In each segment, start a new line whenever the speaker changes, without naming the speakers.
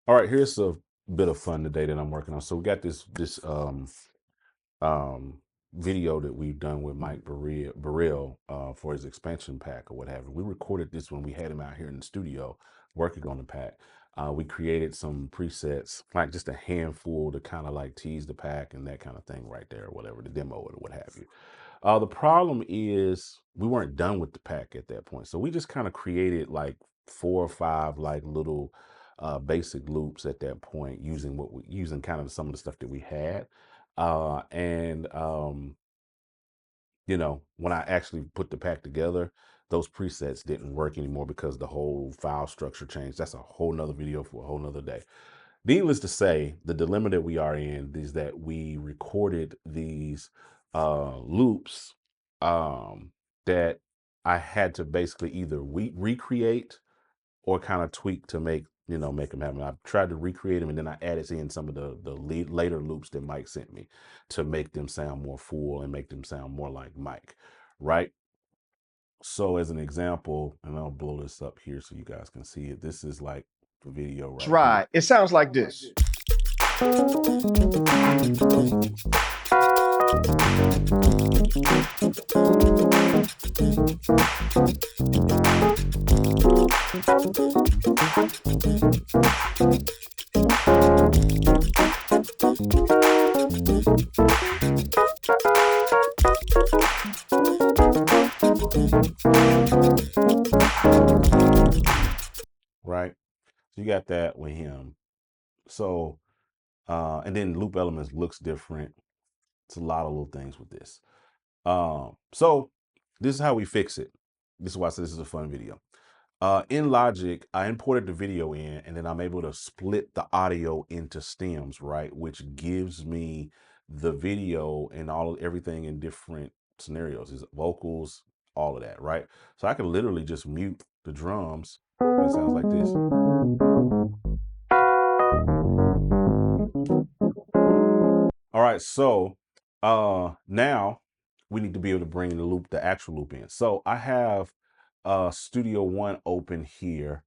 All right, here's a bit of fun today that I'm working on. So we got this um video that we've done with Mike Bereal for his expansion pack or what have you. We recorded this when we had him out here in the studio working on the pack. We created some presets, like just a handful to kind of like tease the pack and that kind of thing right there, or whatever, the demo or what have you. The problem is we weren't done with the pack at that point. So we just kind of created like 4 or 5 like little basic loops at that point using kind of some of the stuff that we had. And you know, when I actually put the pack together, those presets didn't work anymore because the whole file structure changed. That's a whole nother video for a whole nother day. Needless to say, the dilemma that we are in is that we recorded these loops that I had to basically either recreate or kind of tweak to make them happen. I tried to recreate them, and then I added in some of the later loops that Mike sent me to make them sound more full and make them sound more like Mike, right? So as an example, and I'll blow this up here so you guys can see it. This is like the video right here.
Right. It sounds like this.
Right. So you got that with him. So and then loop elements looks different. It's a lot of little things with this. So this is how we fix it. This is why I said this is a fun video. In Logic, I imported the video in, and then I'm able to split the audio into stems, right? Which gives me the video and everything in different scenarios, is vocals, all of that, right? So I can literally just mute the drums. It sounds like this. All right, so now we need to be able to bring the actual loop in. So I have Studio One open here,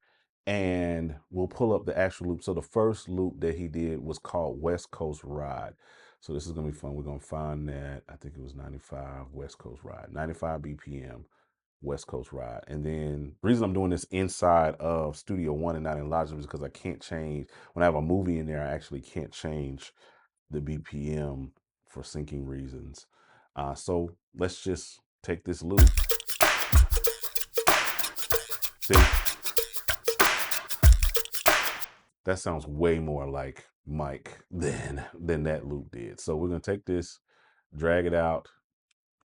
and we'll pull up the actual loop. So the first loop that he did was called West Coast Ride. So this is gonna be fun. We're gonna find that, I think it was 95 West Coast Ride, 95 BPM West Coast Ride. And then the reason I'm doing this inside of Studio One and not in Logic is because I can't change, when I have a movie in there, I actually can't change the BPM for syncing reasons. So let's just take this loop. See, that sounds way more like Mike than that loop did. So we're gonna take this, drag it out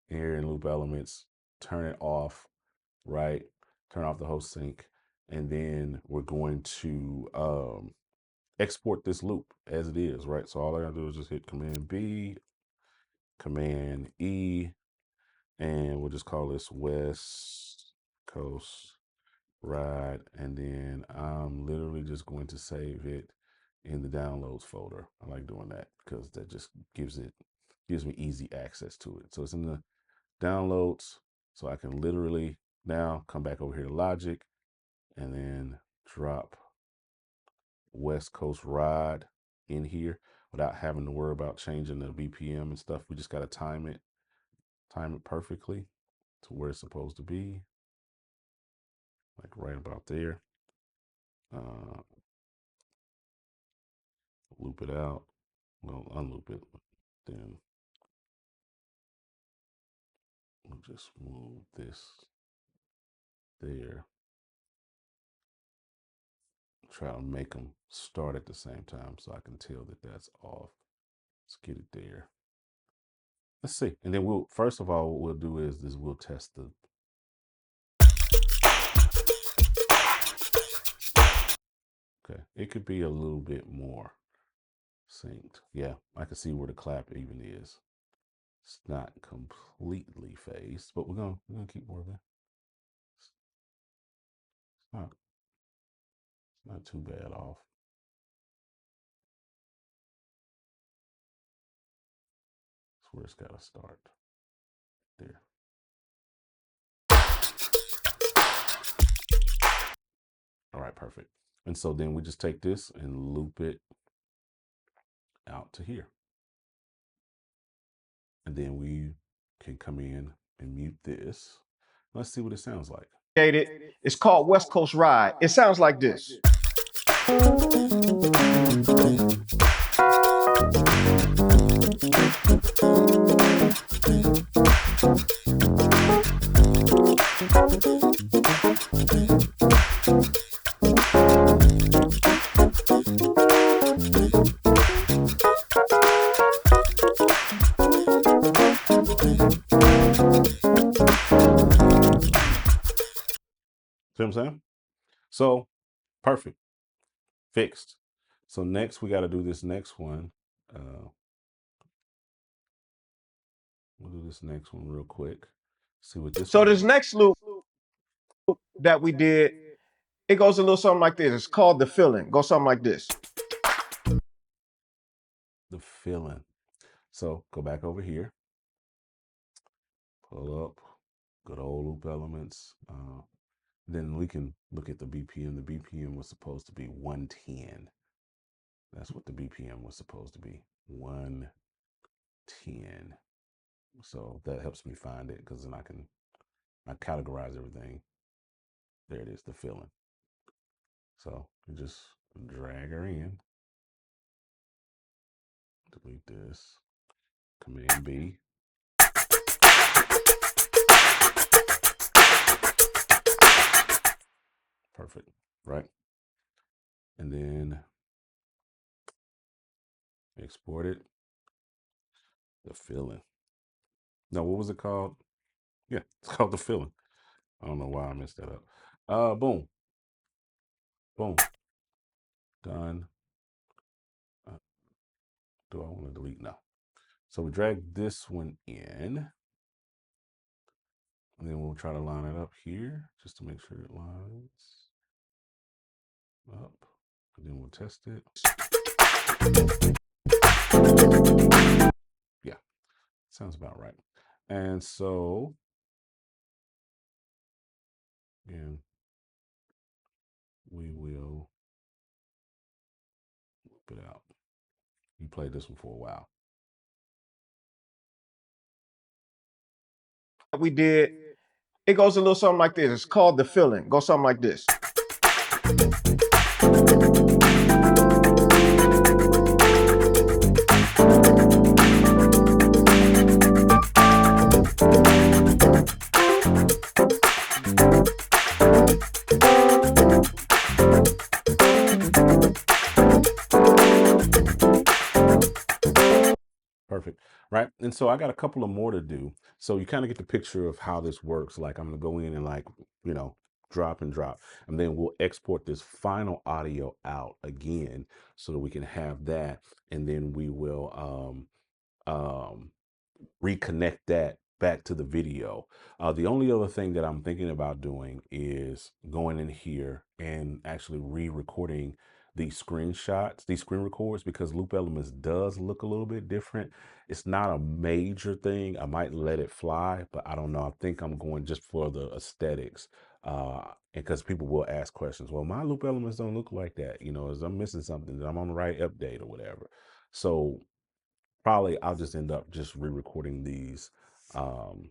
here in loop elements, turn it off, right? Turn off the host sync, and then we're going to export this loop as it is, right? So all I gotta do is just hit Command B, Command E, and we'll just call this West Coast Ride. And then I'm literally just going to save it in the downloads folder. I like doing that because that just gives me easy access to it. So it's in the downloads, so I can literally now come back over here to Logic and then drop West Coast Ride in here without having to worry about changing the BPM and stuff. We just got to time it perfectly to where it's supposed to be, like right about there. Loop it out. Well, unloop it. Then we'll just move this there. Try to make them start at the same time so I can tell that that's off. Let's get it there. Let's see. And then we'll, first of all, what we'll do is we'll test the. Okay, it could be a little bit more synced. Yeah, I can see where the clap even is. It's not completely phased, but we're gonna keep working. It's not too bad off. That's where it's gotta start. There. All right, perfect. And so then we just take this and loop it out to here. And then we can come in and mute this. Let's see what it sounds like.
It's called West Coast Ride. It sounds like this.
See what I'm saying? So perfect, fixed. So next we got to do this next one. We'll do this next one real quick. See what this.
So this next loop that we did, it goes a little something like this. It's called The Feeling. Go something like this.
The feeling. So go back over here. Pull up good old loop elements. Then we can look at the BPM. The BPM was supposed to be 110. That's what the BPM was supposed to be, 110. So that helps me find it because then I categorize everything. There it is, the feeling. So you just drag her in, delete this, Command B. Perfect, right? And then export it, the feeling. Now, what was it called? Yeah, it's called the feeling. I don't know why I messed that up. Boom. Boom. Done. Do I want to delete? No. So we drag this one in. And then we'll try to line it up here just to make sure it lines up. And then we'll test it. Yeah, sounds about right. And so, again, we will put it out. You played this one for a while.
We did, it goes a little something like this. It's called The Feeling. Go something like this.
Perfect, right? And so I got a couple of more to do. So you kind of get the picture of how this works. Like I'm gonna go in and like, drop and drop. And then we'll export this final audio out again so that we can have that. And then we will reconnect that back to the video. The only other thing that I'm thinking about doing is going in here and actually re-recording these screenshots, these screen records, because Loop Elements does look a little bit different. It's not a major thing. I might let it fly, but I don't know. I think I'm going just for the aesthetics. Because people will ask questions. Well, my Loop Elements don't look like that. Is I'm missing something, that I'm on the right update or whatever. So probably I'll just end up just re-recording these um,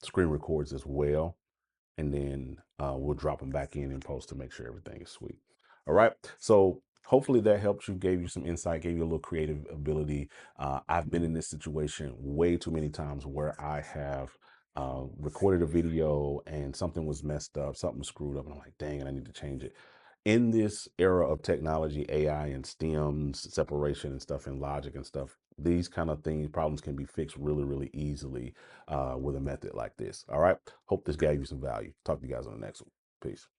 screen records as well, and then we'll drop them back in post to make sure everything is sweet. All right, so hopefully that helped you, gave you some insight, gave you a little creative ability. I've been in this situation way too many times where I have recorded a video and something was messed up, something was screwed up, and I'm like, dang it, I need to change it. In this era of technology, AI and STEMs, separation and stuff, and logic and stuff, these kind of problems can be fixed really, really easily with a method like this. All right. Hope this gave you some value. Talk to you guys on the next one. Peace.